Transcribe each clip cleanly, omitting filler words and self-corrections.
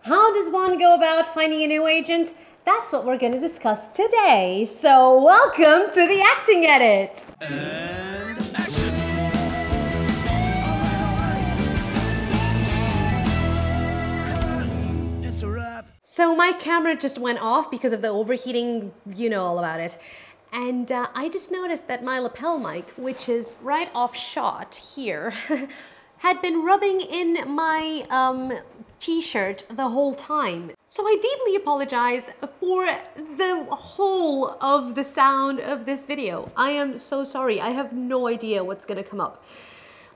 How does one go about finding a new agent? That's what we're going to discuss today. So welcome to the Acting Edit. And action. It's a wrap. So my camera just went off because of the overheating, you know all about it. And I just noticed that my lapel mic, which is right off shot here, had been rubbing in my t-shirt the whole time. So I deeply apologize for the whole of the sound of this video. I am so sorry. I have no idea what's gonna come up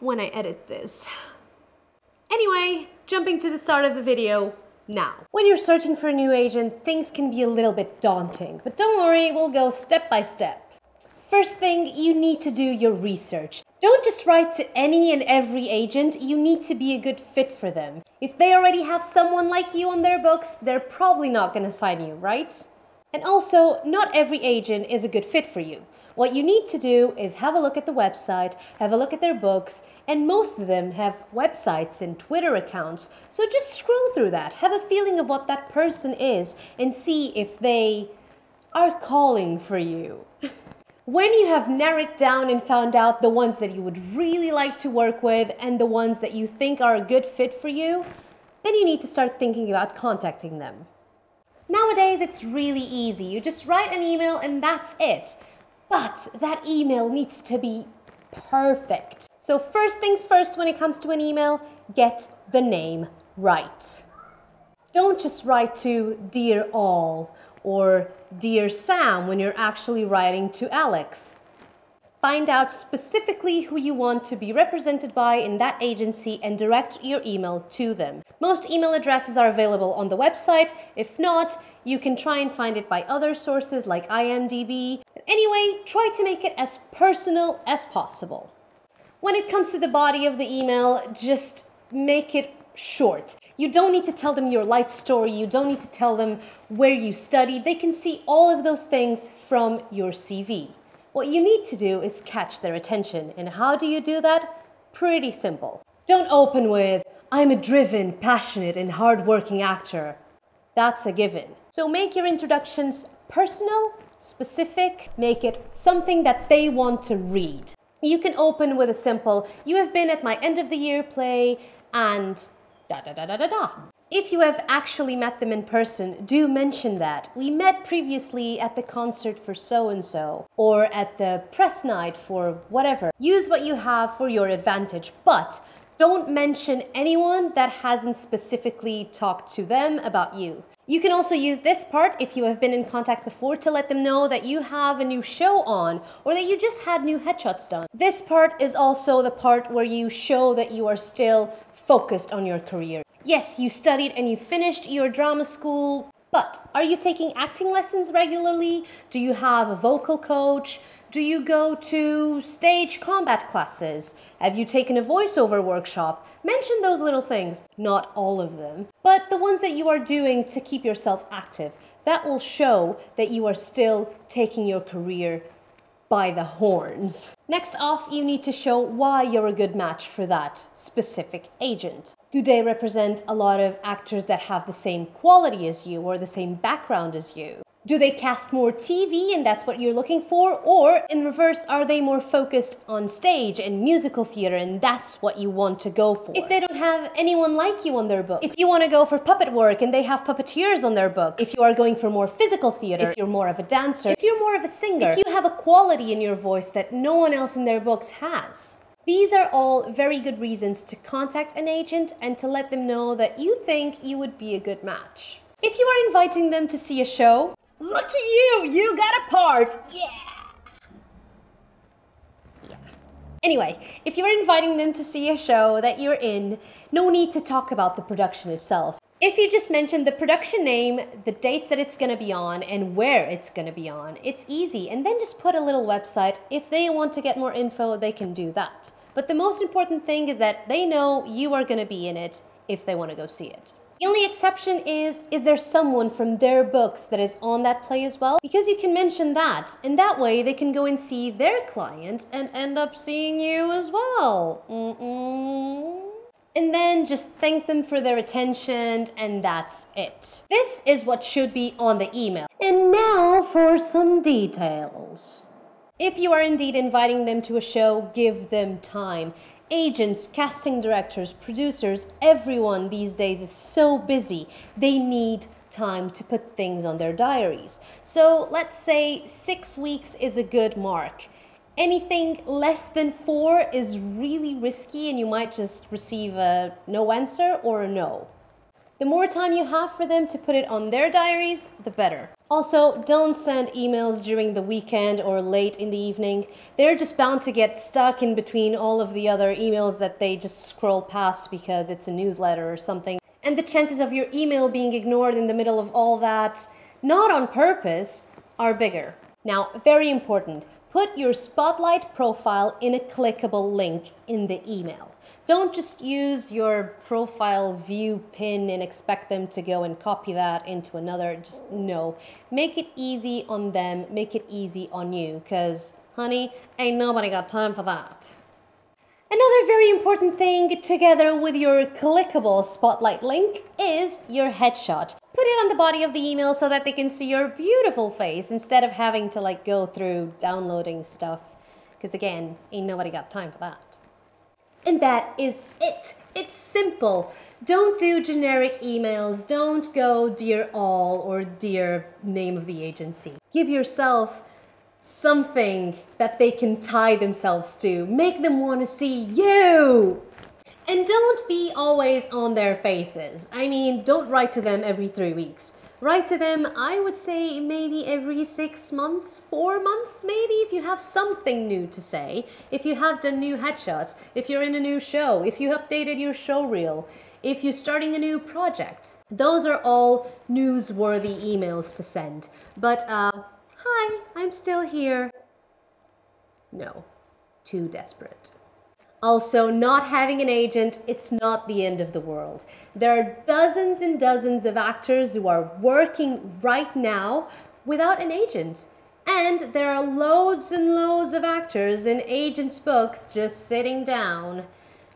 when I edit this. Anyway, jumping to the start of the video now. When you're searching for a new agent, things can be a little bit daunting, but don't worry, we'll go step by step. First thing, you need to do your research. Don't just write to any and every agent, you need to be a good fit for them. If they already have someone like you on their books, they're probably not gonna sign you, right? And also, not every agent is a good fit for you. What you need to do is have a look at the website, have a look at their books, and most of them have websites and Twitter accounts. So just scroll through that, have a feeling of what that person is, and see if they are calling for you. When you have narrowed down and found out the ones that you would really like to work with and the ones that you think are a good fit for you, then you need to start thinking about contacting them. Nowadays, it's really easy. You just write an email and that's it. But that email needs to be perfect. So first things first, when it comes to an email, get the name right. Don't just write to Dear All or Dear Sam when you're actually writing to Alex. Find out specifically who you want to be represented by in that agency and direct your email to them. Most email addresses are available on the website. If not, you can try and find it by other sources like IMDb. But anyway, try to make it as personal as possible. When it comes to the body of the email, just make it short. You don't need to tell them your life story. You don't need to tell them where you studied. They can see all of those things from your CV. What you need to do is catch their attention. And how do you do that? Pretty simple. Don't open with, I'm a driven, passionate, and hardworking actor. That's a given. So make your introductions personal, specific, make it something that they want to read. You can open with a simple, you have been at my end of the year play, and da-da-da-da-da-da. If you have actually met them in person, do mention that. We met previously at the concert for so-and-so, or at the press night for whatever. Use what you have for your advantage, but don't mention anyone that hasn't specifically talked to them about you. You can also use this part if you have been in contact before to let them know that you have a new show on or that you just had new headshots done. This part is also the part where you show that you are still focused on your career. Yes, you studied and you finished your drama school, but are you taking acting lessons regularly? Do you have a vocal coach? Do you go to stage combat classes? Have you taken a voiceover workshop? Mention those little things, not all of them, but the ones that you are doing to keep yourself active. That will show that you are still taking your career by the horns. Next off, you need to show why you're a good match for that specific agent. Do they represent a lot of actors that have the same quality as you or the same background as you? Do they cast more TV and that's what you're looking for? Or in reverse, are they more focused on stage and musical theater and that's what you want to go for? If they don't have anyone like you on their book, if you want to go for puppet work and they have puppeteers on their books, if you are going for more physical theater, if you're more of a dancer, if you're more of a singer, if you have a quality in your voice that no one else in their books has. These are all very good reasons to contact an agent and to let them know that you think you would be a good match. If you are inviting them to see a show, lucky you! You got a part! Yeah! Anyway, if you're inviting them to see a show that you're in, no need to talk about the production itself. If you just mention the production name, the dates that it's gonna be on, and where it's gonna be on, it's easy. And then just put a little website. If they want to get more info, they can do that. But the most important thing is that they know you are gonna be in it if they wanna go see it. The only exception is there someone from their books that is on that play as well? Because you can mention that, and that way they can go and see their client and end up seeing you as well. and then just thank them for their attention, and that's it. This is what should be on the email. And now for some details. If you are indeed inviting them to a show, give them time. Agents, casting directors, producers, everyone these days is so busy. They need time to put things on their diaries. So let's say 6 weeks is a good mark. Anything less than 4 is really risky and you might just receive a no answer or a no. The more time you have for them to put it on their diaries, the better. Also, don't send emails during the weekend or late in the evening. They're just bound to get stuck in between all of the other emails that they just scroll past because it's a newsletter or something. And the chances of your email being ignored in the middle of all that, not on purpose, are bigger. Now, very important, put your Spotlight profile in a clickable link in the email. Don't just use your profile view pin and expect them to go and copy that into another. Just no. Make it easy on them, make it easy on you, because, honey, ain't nobody got time for that. Another very important thing, together with your clickable Spotlight link, is your headshot. Put it on the body of the email so that they can see your beautiful face instead of having to go through downloading stuff. Because again, ain't nobody got time for that. And that is it. It's simple. Don't do generic emails. Don't go dear all or dear name of the agency. Give yourself something that they can tie themselves to. Make them want to see you. And don't be always on their faces. I mean, don't write to them every 3 weeks. Write to them, I would say maybe every 6 months, 4 months maybe, if you have something new to say, if you have done new headshots, if you're in a new show, if you updated your show reel, if you're starting a new project. Those are all newsworthy emails to send. But, hi, I'm still here. No, too desperate. Also, not having an agent, it's not the end of the world. There are dozens and dozens of actors who are working right now without an agent. And there are loads and loads of actors in agents' books just sitting down,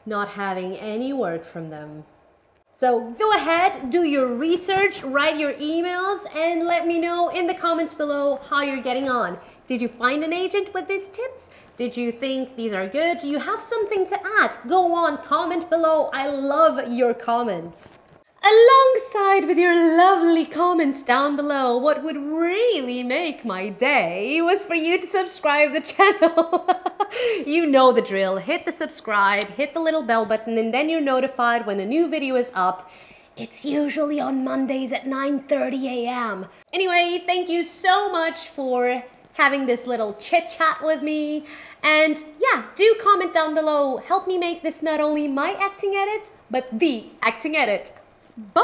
not having any work from them. So go ahead, do your research, write your emails, and let me know in the comments below how you're getting on. Did you find an agent with these tips? Did you think these are good? Do you have something to add? Go on, comment below. I love your comments. Alongside with your lovely comments down below, what would really make my day was for you to subscribe the channel. You know the drill. Hit the subscribe, hit the little bell button, and then you're notified when a new video is up. It's usually on Mondays at 9:30 a.m. Anyway, thank you so much for having this little chit chat with me. And yeah, do comment down below. Help me make this not only my acting edit, but the acting edit. Bye!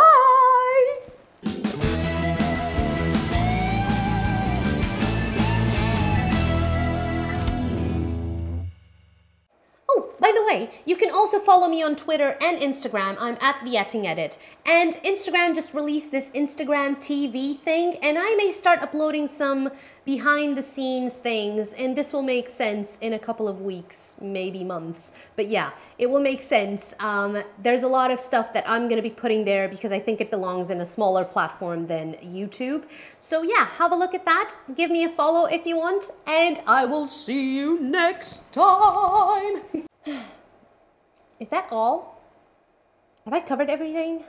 Oh, by the way, you can also follow me on Twitter and Instagram. I'm at The Acting Edit. And Instagram just released this Instagram TV thing, and I may start uploading some behind the scenes things, and this will make sense in a couple of weeks, maybe months. But yeah, it will make sense. There's a lot of stuff that I'm gonna be putting there because I think it belongs in a smaller platform than YouTube. So yeah, have a look at that. Give me a follow if you want, and I will see you next time. Is that all? Have I covered everything?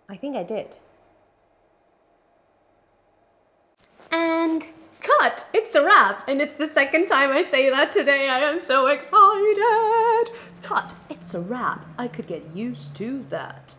I think I did. And cut! It's a wrap, and it's the second time I say that today. I am so excited! Cut! It's a wrap. I could get used to that.